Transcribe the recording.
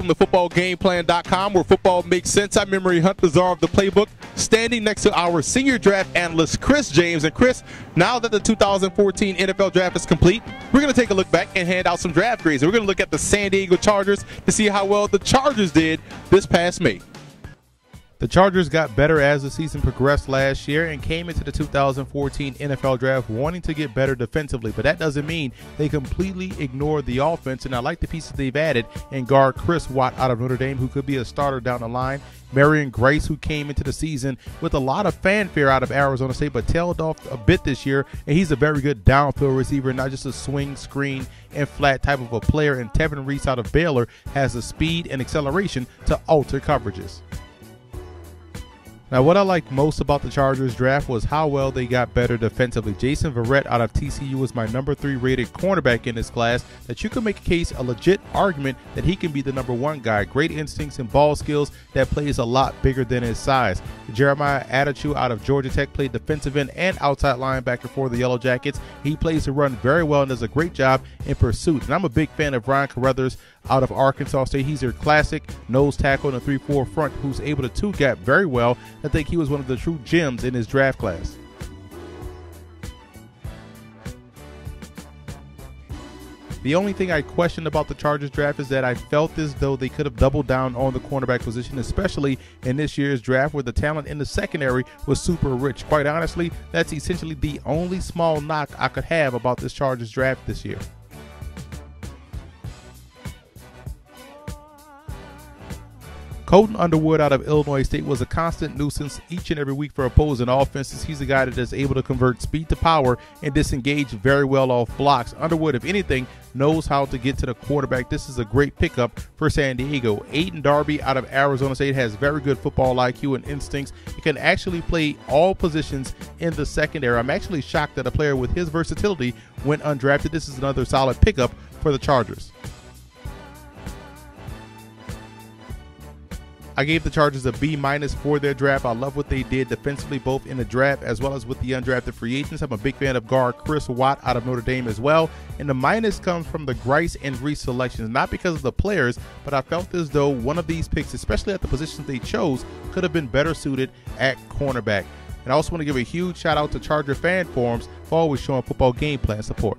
welcome to footballgameplan.com, where football makes sense. I'm Memory Hunt, the czar of the playbook, standing next to our senior draft analyst, Chris James. And Chris, now that the 2014 NFL draft is complete, we're going to take a look back and hand out some draft grades. And we're going to look at the San Diego Chargers to see how well the Chargers did this past May. The Chargers got better as the season progressed last year and came into the 2014 NFL Draft wanting to get better defensively, but that doesn't mean they completely ignored the offense, and I like the pieces they've added in guard Chris Watt out of Notre Dame, who could be a starter down the line. Marion Grace, who came into the season with a lot of fanfare out of Arizona State, but tailed off a bit this year, and he's a very good downfield receiver, not just a swing, screen, and flat type of a player. And Tevin Reese out of Baylor has the speed and acceleration to alter coverages. Now, what I like most about the Chargers draft was how well they got better defensively. Jason Verrett out of TCU was my number 3 rated cornerback in this class that you can make a case, a legit argument that he can be the number 1 guy. Great instincts and ball skills that plays a lot bigger than his size. Jeremiah Attachu out of Georgia Tech played defensive end and outside linebacker for the Yellow Jackets. He plays the run very well and does a great job in pursuit. And I'm a big fan of Ryan Carruthers out of Arkansas State. He's their classic nose tackle in a 3-4 front who's able to two-gap very well. I think he was one of the true gems in his draft class. The only thing I questioned about the Chargers draft is that I felt as though they could have doubled down on the cornerback position, especially in this year's draft where the talent in the secondary was super rich. Quite honestly, that's essentially the only small knock I could have about this Chargers draft this year. Colton Underwood out of Illinois State was a constant nuisance each and every week for opposing offenses. He's a guy that is able to convert speed to power and disengage very well off blocks. Underwood, if anything, knows how to get to the quarterback. This is a great pickup for San Diego. Aiden Darby out of Arizona State has very good football IQ and instincts. He can actually play all positions in the secondary. I'm actually shocked that a player with his versatility went undrafted. This is another solid pickup for the Chargers. I gave the Chargers a B- for their draft. I love what they did defensively, both in the draft as well as with the undrafted free agents. I'm a big fan of guard Chris Watt out of Notre Dame as well. And the minus comes from the Grice and Reese selections, not because of the players, but I felt as though one of these picks, especially at the positions they chose, could have been better suited at cornerback. And I also want to give a huge shout out to Charger fan forums for always showing football game plan support.